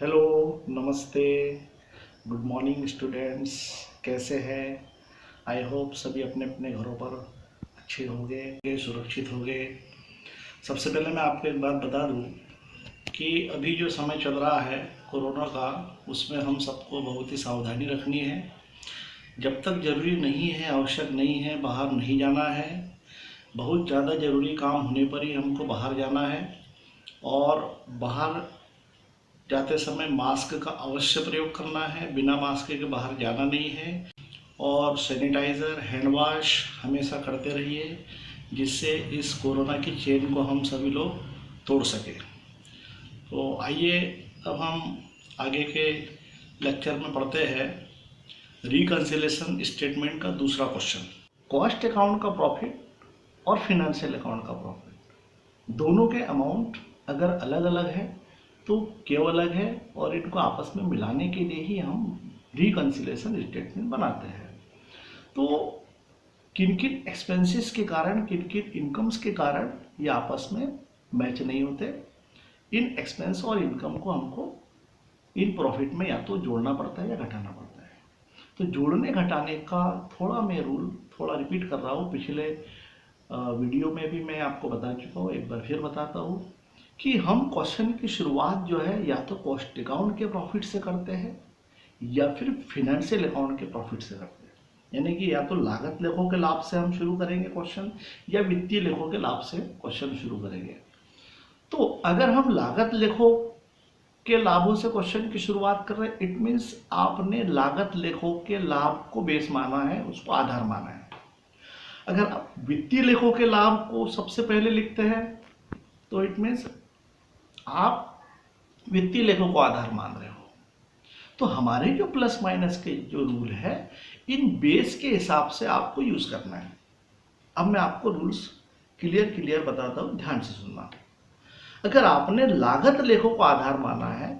Hello, नमस्ते, good morning students. कैसे हैं? आई होप सभी अपने अपने घरों पर अच्छे होंगे, सुरक्षित होंगे। सबसे पहले मैं आपको एक बात बता दूं कि अभी जो समय चल रहा है कोरोना का, उसमें हम सबको बहुत ही सावधानी रखनी है। जब तक ज़रूरी नहीं है, आवश्यक नहीं है, बाहर नहीं जाना है। बहुत ज़्यादा ज़रूरी काम होने पर ही हमको बाहर जाना है और बाहर जाते समय मास्क का अवश्य प्रयोग करना है। बिना मास्क के बाहर जाना नहीं है और सैनिटाइज़र, हैंड वॉश हमेशा करते रहिए, जिससे इस कोरोना की चेन को हम सभी लोग तोड़ सकें। तो आइए अब हम आगे के लेक्चर में पढ़ते हैं रिकंसिलेशन स्टेटमेंट का दूसरा क्वेश्चन। कॉस्ट अकाउंट का प्रॉफिट और फिनेंशियल अकाउंट का प्रॉफिट, दोनों के अमाउंट अगर अलग अलग है तो क्यों अलग है, और इनको आपस में मिलाने के लिए ही हम रिकंसिलेशन स्टेटमेंट बनाते हैं। तो किन किन एक्सपेंसेस के कारण, किन किन इनकम्स के कारण ये आपस में मैच नहीं होते, इन एक्सपेंस और इनकम को हमको इन प्रॉफिट में या तो जोड़ना पड़ता है या घटाना पड़ता है। तो जोड़ने घटाने का थोड़ा मैं रूल थोड़ा रिपीट कर रहा हूँ, पिछले वीडियो में भी मैं आपको बता चुका हूँ, एक बार फिर बताता हूँ कि हम क्वेश्चन की शुरुआत जो है या तो कॉस्ट अकाउंट के प्रॉफिट से करते हैं या फिर फिनेंशियल अकाउंट के प्रॉफिट से करते हैं। यानी कि या तो लागत लेखों के लाभ से हम शुरू करेंगे क्वेश्चन, या वित्तीय लेखों के लाभ से क्वेश्चन शुरू करेंगे। तो अगर हम लागत लेखों के लाभों से क्वेश्चन की शुरुआत कर रहे हैं, इट मीन्स आपने लागत लेखों के लाभ को बेस माना है, उसको आधार माना है। अगर आप वित्तीय लेखों के लाभ को सबसे पहले लिखते हैं तो इट मीन्स आप वित्तीय लेखों को आधार मान रहे हो। तो हमारे जो प्लस माइनस के जो रूल है, इन बेस के हिसाब से आपको यूज करना है। अब मैं आपको रूल्स क्लियर बताता हूं, ध्यान से सुनना। अगर आपने लागत लेखों को आधार माना है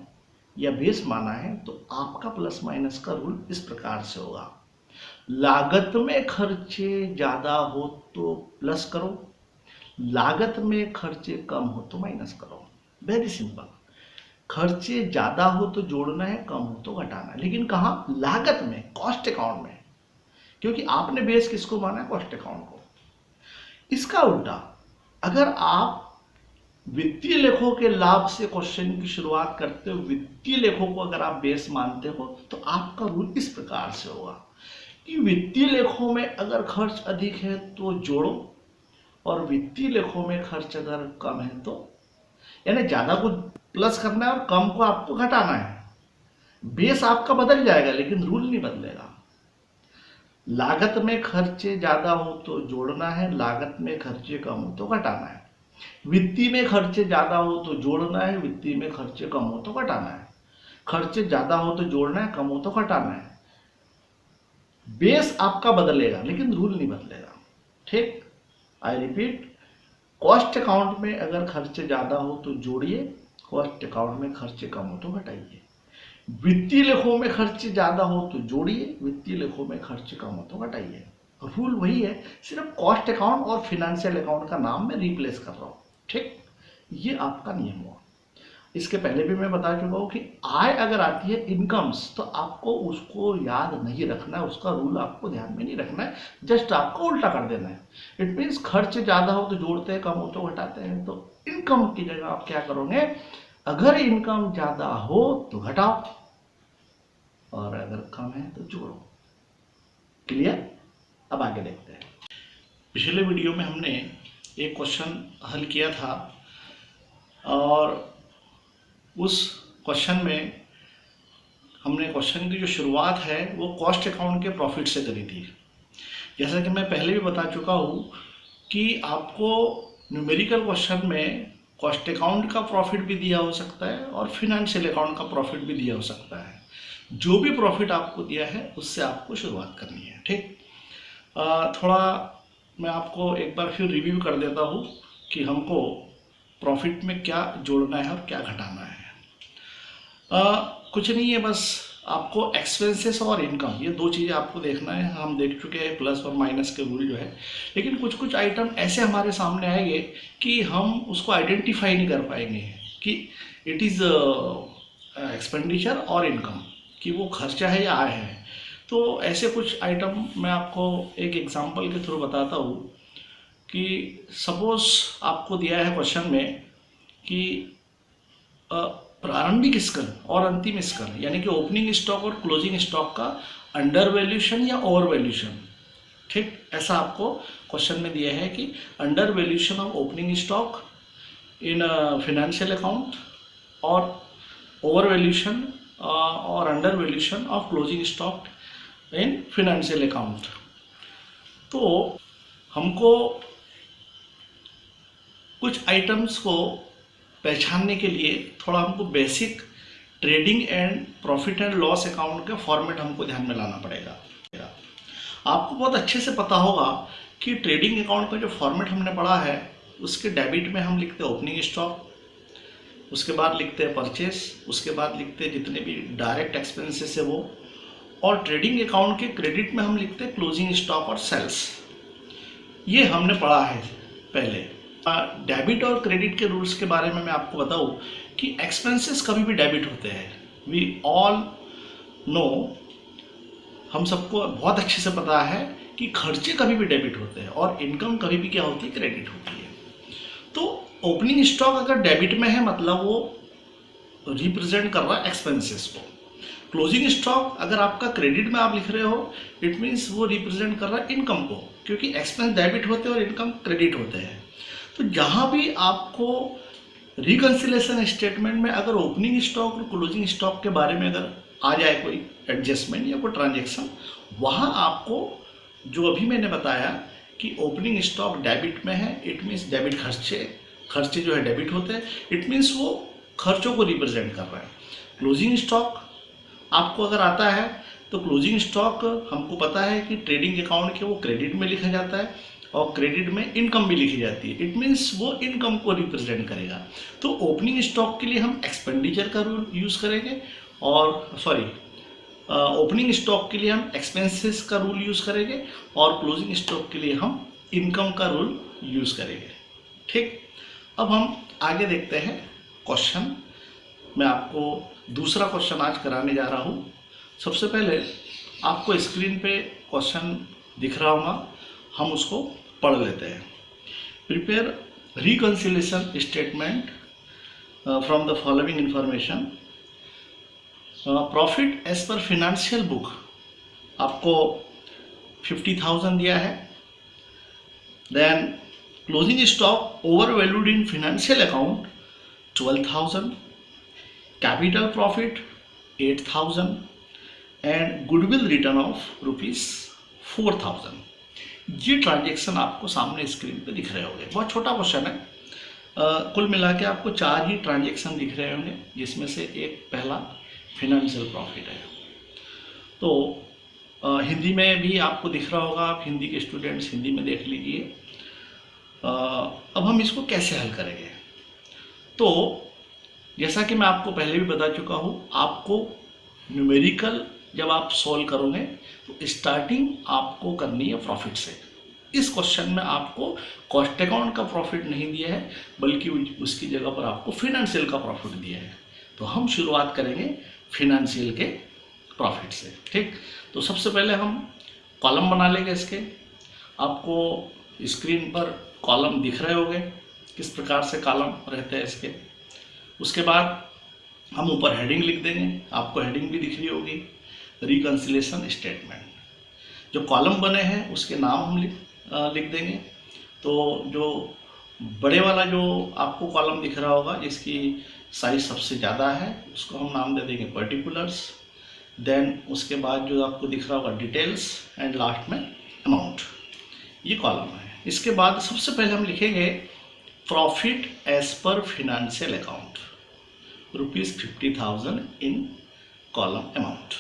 या बेस माना है तो आपका प्लस माइनस का रूल इस प्रकार से होगा। लागत में खर्चे ज्यादा हो तो प्लस करो, लागत में खर्चे कम हो तो माइनस करो। Very simple. खर्चे ज्यादा हो तो जोड़ना है, कम हो तो घटाना है। लेकिन कहाँ? लागत में, कॉस्ट अकाउंट में, क्योंकि आपने बेस किसको माना है? कॉस्ट अकाउंट को। इसका उल्टा, अगर आप वित्तीय लेखों के लाभ से क्वेश्चन की शुरुआत करते हो, वित्तीय लेखों को अगर आप बेस मानते हो, तो आपका रूल इस प्रकार से होगा कि वित्तीय लेखों में अगर खर्च अधिक है तो जोड़ो, और वित्तीय लेखों में खर्च अगर कम है तो, यानी ज्यादा को प्लस करना है और कम को आपको घटाना है। बेस आपका बदल जाएगा लेकिन रूल नहीं बदलेगा। लागत में खर्चे ज्यादा हो तो जोड़ना है, लागत में खर्चे कम हो तो घटाना है। वित्तीय में खर्चे ज्यादा हो तो जोड़ना है, वित्तीय में खर्चे कम हो तो घटाना है। खर्चे ज्यादा हो तो जोड़ना है, कम हो तो घटाना है। बेस आपका बदलेगा लेकिन रूल नहीं बदलेगा। ठीक, आई रिपीट, कॉस्ट अकाउंट में अगर खर्चे ज्यादा हो तो जोड़िए, कॉस्ट अकाउंट में खर्चे कम हो तो घटाइए। वित्तीय लेखों में खर्चे ज्यादा हो तो जोड़िए, वित्तीय लेखों में खर्चे कम हो तो घटाइए। रूल वही है, सिर्फ कॉस्ट अकाउंट और फिनेंशियल अकाउंट का नाम मैं रिप्लेस कर रहा हूं। ठीक, ये आपका नियम हुआ। इसके पहले भी मैं बता चुका हूं कि आय अगर आती है, इनकम्स, तो आपको उसको याद नहीं रखना है, उसका रूल आपको ध्यान में नहीं रखना है, जस्ट आपको उल्टा कर देना है। इट मीन्स खर्च ज्यादा हो तो जोड़ते हैं, कम हो तो घटाते हैं। तो इनकम की जगह आप क्या करोगे? अगर इनकम ज्यादा हो तो घटाओ और अगर कम है तो जोड़ो। क्लियर? अब आगे देखते हैं। पिछले वीडियो में हमने एक क्वेश्चन हल किया था और उस क्वेश्चन में हमने क्वेश्चन की जो शुरुआत है वो कॉस्ट अकाउंट के प्रॉफिट से करी थी। जैसा कि मैं पहले भी बता चुका हूँ कि आपको न्यूमेरिकल क्वेश्चन में कॉस्ट अकाउंट का प्रॉफिट भी दिया हो सकता है और फिनेंशियल अकाउंट का प्रॉफिट भी दिया हो सकता है। जो भी प्रॉफिट आपको दिया है उससे आपको शुरुआत करनी है। ठीक, थोड़ा मैं आपको एक बार फिर रिव्यू कर देता हूँ कि हमको प्रॉफिट में क्या जोड़ना है और क्या घटाना है। कुछ नहीं है, बस आपको एक्सपेंसेस और इनकम, ये दो चीज़ें आपको देखना है। हम देख चुके हैं प्लस और माइनस के रूल जो है, लेकिन कुछ कुछ आइटम ऐसे हमारे सामने आएंगे कि हम उसको आइडेंटिफाई नहीं कर पाएंगे कि इट इज़ एक्सपेंडिचर और इनकम, कि वो खर्चा है या आय है। तो ऐसे कुछ आइटम मैं आपको एक एग्जांपल के थ्रू बताता हूँ कि सपोज आपको दिया है क्वेश्चन में कि प्रारंभिक स्तर और अंतिम स्तर यानी कि ओपनिंग स्टॉक और क्लोजिंग स्टॉक का अंडर वैल्यूशन या ओवर वैल्यूशन, ठीक, ऐसा आपको क्वेश्चन में दिया है कि under valuation of opening stock in financial account और ओवर वैल्यूशन और under valuation of closing stock in financial account. तो हमको कुछ आइटम्स को पहचानने के लिए थोड़ा हमको basic trading and profit and loss account का फॉर्मेट हमको ध्यान में लाना पड़ेगा। आपको बहुत अच्छे से पता होगा कि ट्रेडिंग अकाउंट का जो फॉर्मेट हमने पढ़ा है उसके डेबिट में हम लिखते हैं ओपनिंग स्टॉक, उसके बाद लिखते हैं परचेस, उसके बाद लिखते हैं जितने भी डायरेक्ट एक्सपेंसेस है वो, और ट्रेडिंग अकाउंट के क्रेडिट में हम लिखते हैं क्लोजिंग स्टॉक और सेल्स। ये हमने पढ़ा है पहले। डेबिट और क्रेडिट के रूल्स के बारे में मैं आपको बताऊं कि एक्सपेंसेस कभी भी डेबिट होते हैं। वी ऑल नो, हम सबको बहुत अच्छे से पता है कि खर्चे कभी भी डेबिट होते हैं और इनकम कभी भी क्या होती है, क्रेडिट होती है। तो ओपनिंग स्टॉक अगर डेबिट में है मतलब वो रिप्रेजेंट कर रहा है एक्सपेंसेस को। क्लोजिंग स्टॉक अगर आपका क्रेडिट में आप लिख रहे हो इट मीन्स वो रिप्रेजेंट कर रहा है इनकम को, क्योंकि एक्सपेंस डेबिट होते हैं और इनकम क्रेडिट होते हैं। तो जहाँ भी आपको रिकंसिलेशन स्टेटमेंट में अगर ओपनिंग स्टॉक और क्लोजिंग स्टॉक के बारे में अगर आ जाए कोई एडजस्टमेंट या कोई ट्रांजेक्शन, वहाँ आपको जो अभी मैंने बताया कि ओपनिंग स्टॉक डेबिट में है, इट मीन्स डेबिट खर्चे जो है डेबिट होते हैं, इट मीन्स वो खर्चों को रिप्रेजेंट कर रहा है। क्लोजिंग स्टॉक आपको अगर आता है तो क्लोजिंग स्टॉक हमको पता है कि ट्रेडिंग अकाउंट के वो क्रेडिट में लिखा जाता है और क्रेडिट में इनकम भी लिखी जाती है, इट मीन्स वो इनकम को रिप्रेजेंट करेगा। तो ओपनिंग स्टॉक के लिए हम एक्सपेंडिचर का रूल यूज़ करेंगे और ओपनिंग स्टॉक के लिए हम एक्सपेंसेस का रूल यूज़ करेंगे और क्लोजिंग स्टॉक के लिए हम इनकम का रूल यूज़ करेंगे। ठीक, अब हम आगे देखते हैं क्वेश्चन। मैं आपको दूसरा क्वेश्चन आज कराने जा रहा हूँ। सबसे पहले आपको स्क्रीन पे क्वेश्चन दिख रहा होगा, हम उसको पढ़ लेते हैं। Prepare reconciliation statement from the following information. Profit as per financial book आपको 50,000 दिया है। Then closing stock over valued in financial account 12,000, capital profit 8,000 and goodwill written off ₹4,000। ये ट्रांजेक्शन आपको सामने स्क्रीन पे दिख रहे होंगे। बहुत छोटा क्वेश्चन है, कुल मिला के आपको 4 ही ट्रांजेक्शन दिख रहे होंगे, जिसमें से एक पहला फिनेंशियल प्रॉफिट है। तो हिंदी में भी आपको दिख रहा होगा, आप हिंदी के स्टूडेंट्स हिंदी में देख लीजिए। अब हम इसको कैसे हल करेंगे? तो जैसा कि मैं आपको पहले भी बता चुका हूँ, आपको न्यूमेरिकल जब आप सॉल्व करोगे तो स्टार्टिंग आपको करनी है प्रॉफिट से। इस क्वेश्चन में आपको कॉस्ट अकाउंट का प्रॉफिट नहीं दिया है, बल्कि उसकी जगह पर आपको फिनेंशियल का प्रॉफिट दिया है। तो हम शुरुआत करेंगे फिनेंशियल के प्रॉफिट से। ठीक, तो सबसे पहले हम कॉलम बना लेंगे इसके। आपको स्क्रीन पर कॉलम दिख रहे होंगे, किस प्रकार से कॉलम रहते हैं इसके। उसके बाद हम ऊपर हेडिंग लिख देंगे, आपको हेडिंग भी दिख रही होगी, रिकंसिलेशन स्टेटमेंट। जो कॉलम बने हैं उसके नाम हम लिख देंगे। तो जो बड़े वाला जो आपको कॉलम दिख रहा होगा, जिसकी साइज सबसे ज़्यादा है, उसको हम नाम दे देंगे पर्टिकुलर्स। देन उसके बाद जो आपको दिख रहा होगा डिटेल्स एंड लास्ट में अमाउंट। ये कॉलम है। इसके बाद सबसे पहले हम लिखेंगे profit as per financial account ₹50,000 in column amount.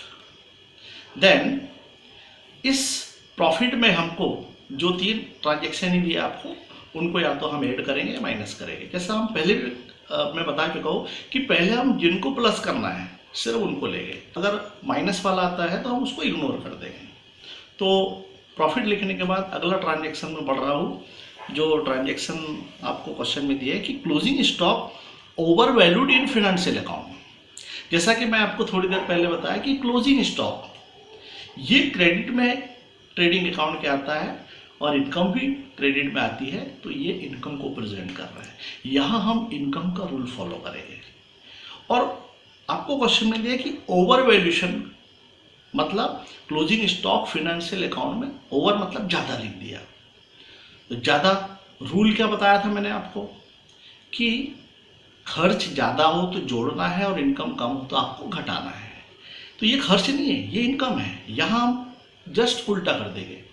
Then इस प्रॉफिट में हमको जो 3 ट्रांजेक्शन ही दिए आपको, उनको या तो हम ऐड करेंगे या माइनस करेंगे। जैसा हम पहले भी मैं बता चुका हूँ कि पहले हम जिनको प्लस करना है सिर्फ उनको लेंगे, अगर माइनस वाला आता है तो हम उसको इग्नोर कर देंगे। तो प्रॉफिट लिखने के बाद अगला ट्रांजेक्शन में बढ़ रहा हूँ। जो ट्रांजेक्शन आपको क्वेश्चन में दिया है कि closing stock over valued in financial account. जैसा कि मैं आपको थोड़ी देर पहले बताया कि क्लोजिंग स्टॉक ये क्रेडिट में ट्रेडिंग अकाउंट के आता है और इनकम भी क्रेडिट में आती है, तो ये इनकम को प्रेजेंट कर रहा है। यहाँ हम इनकम का रूल फॉलो करेंगे। और आपको क्वेश्चन में दिया कि ओवर वैल्यूएशन मतलब क्लोजिंग स्टॉक फाइनेंशियल अकाउंट में ओवर मतलब ज़्यादा लिख दिया। तो ज़्यादा रूल क्या बताया था मैंने आपको कि खर्च ज़्यादा हो तो जोड़ना है और इनकम कम हो तो आपको घटाना है। तो ये खर्च नहीं है, ये इनकम है। यहाँ हम जस्ट उल्टा कर देंगे।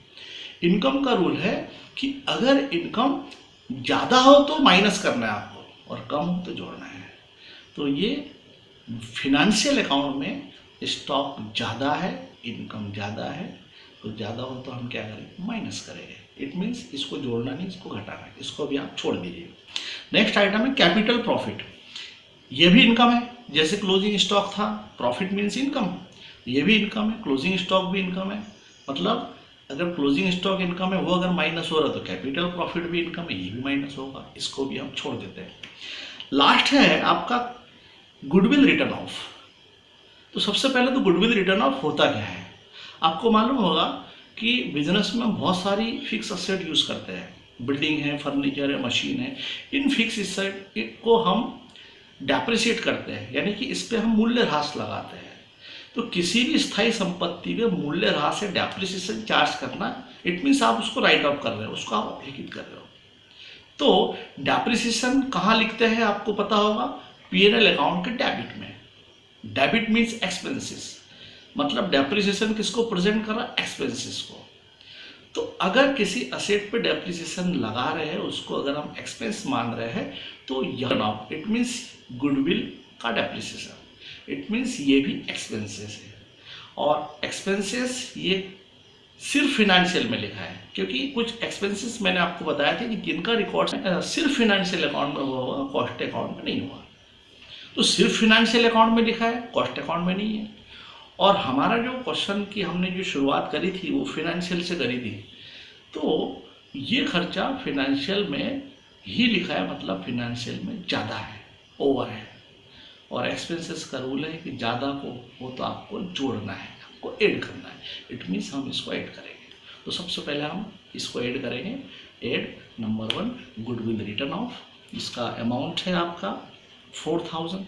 इनकम का रूल है कि अगर इनकम ज़्यादा हो तो माइनस करना है आपको और कम हो तो जोड़ना है। तो ये फिनेंशियल अकाउंट में स्टॉक ज़्यादा है, इनकम ज़्यादा है, तो ज़्यादा हो तो हम क्या करेंगे, माइनस करेंगे। इट मीन्स इसको जोड़ना नहीं, इसको घटाना है, इसको भी आप छोड़ दीजिए। नेक्स्ट आइटम है कैपिटल प्रॉफिट। ये भी इनकम है, जैसे क्लोजिंग स्टॉक था, प्रॉफिट मीन्स इनकम, ये भी इनकम है, क्लोजिंग स्टॉक भी इनकम है। मतलब अगर क्लोजिंग स्टॉक इनकम है वो अगर माइनस हो रहा है तो कैपिटल प्रॉफिट भी इनकम है, ये भी माइनस होगा, इसको भी हम छोड़ देते हैं। लास्ट है आपका गुडविल रिटर्न ऑफ। तो सबसे पहले तो गुडविल रिटर्न ऑफ होता क्या है, आपको मालूम होगा कि बिजनेस में बहुत सारी फिक्स असेट यूज़ करते हैं, बिल्डिंग है, फर्नीचर है, मशीन है। इन फिक्स असेट को हम डेप्रिसिएट करते हैं, यानी कि इस पर हम मूल्यह्रास लगाते हैं। तो किसी भी स्थायी संपत्ति में मूल्यह्रास से डेप्रिसिएशन चार्ज करना, इट मीन्स आप उसको राइट ऑफ कर रहे हो, उसको आप अपलिखित कर रहे हो। तो डेप्रिसिएशन कहाँ लिखते हैं आपको पता होगा, P&L अकाउंट के डेबिट में। डेबिट मीन्स एक्सपेंसेस, मतलब डेप्रिसिएशन किसको प्रेजेंट कर रहा है, एक्सपेंसेस को। तो अगर किसी असेट पे डेप्रिसिएशन लगा रहे हैं, उसको अगर हम एक्सपेंस मान रहे हैं, तो यह इट मीन्स गुडविल का डेप्रिसिएशन, इट मीन्स ये भी एक्सपेंसेस है। और एक्सपेंसेस ये सिर्फ फिनेंशियल में लिखा है, क्योंकि कुछ एक्सपेंसेस मैंने आपको बताया था कि जिनका रिकॉर्ड सिर्फ फिनेंशियल अकाउंट में हुआ होगा, कॉस्ट अकाउंट में नहीं हुआ। तो सिर्फ फिनेंशियल अकाउंट में लिखा है, कॉस्ट अकाउंट में नहीं है। और हमारा जो क्वेश्चन की हमने जो शुरुआत करी थी वो फिनेंशियल से करी थी, तो ये खर्चा फिनेंशियल में ही लिखा है, मतलब फिनेंशियल में ज़्यादा है, ओवर है। और एक्सपेंसेस का रूल है कि ज़्यादा को हो तो आपको जोड़ना है, आपको ऐड करना है। इट मीन्स हम इसको ऐड करेंगे। तो सबसे पहले हम इसको ऐड करेंगे। Add number 1 goodwill written of, इसका अमाउंट है आपका 4000।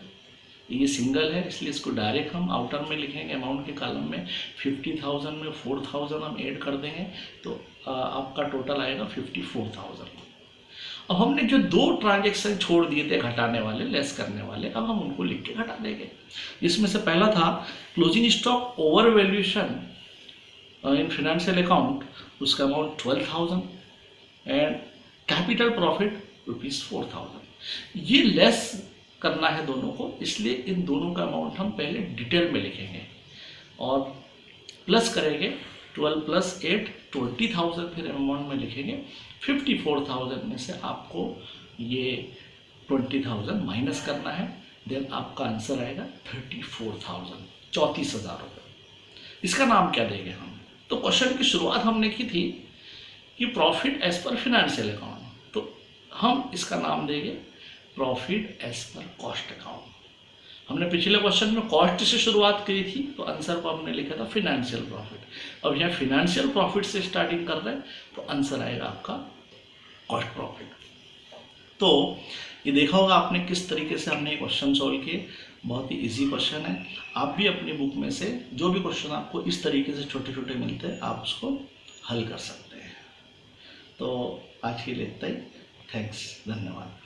ये सिंगल है इसलिए इसको डायरेक्ट हम आउटर में लिखेंगे अमाउंट के कॉलम में। 50,000 में 4000 हम ऐड कर देंगे तो आपका टोटल आएगा 54,000। अब हमने जो 2 ट्रांजेक्शन छोड़ दिए थे घटाने वाले, लेस करने वाले, अब हम उनको लिख के घटा देंगे। इसमें से पहला था closing stock over valuation in financial account, उसका अमाउंट 12,000 एंड कैपिटल प्रॉफिट ₹4,000। ये लेस करना है दोनों को, इसलिए इन दोनों का अमाउंट हम पहले डिटेल में लिखेंगे और प्लस करेंगे। 12 + 8 20,000 फिर अमाउंट में लिखेंगे। 54,000 में से आपको ये 20,000 माइनस करना है, देन आपका आंसर आएगा 34,000, 34,000 रुपये। इसका नाम क्या देंगे हम, तो क्वेश्चन की शुरुआत हमने की थी कि profit as per financial account, तो हम इसका नाम देंगे profit as per cost account. हमने पिछले क्वेश्चन में कॉस्ट से शुरुआत की थी, तो आंसर को हमने लिखा था फिनेंशियल प्रॉफिट। अब यहाँ फिनेंशियल प्रॉफिट से स्टार्टिंग कर रहे हैं, तो आंसर आएगा आपका कॉस्ट प्रॉफिट। तो ये देखा होगा आपने किस तरीके से हमने ये क्वेश्चन सॉल्व किए। बहुत ही इजी क्वेश्चन है। आप भी अपनी बुक में से जो भी क्वेश्चन आपको इस तरीके से छोटे छोटे मिलते हैं, आप उसको हल कर सकते हैं। तो आज के लिए इतना ही। थैंक्स, धन्यवाद।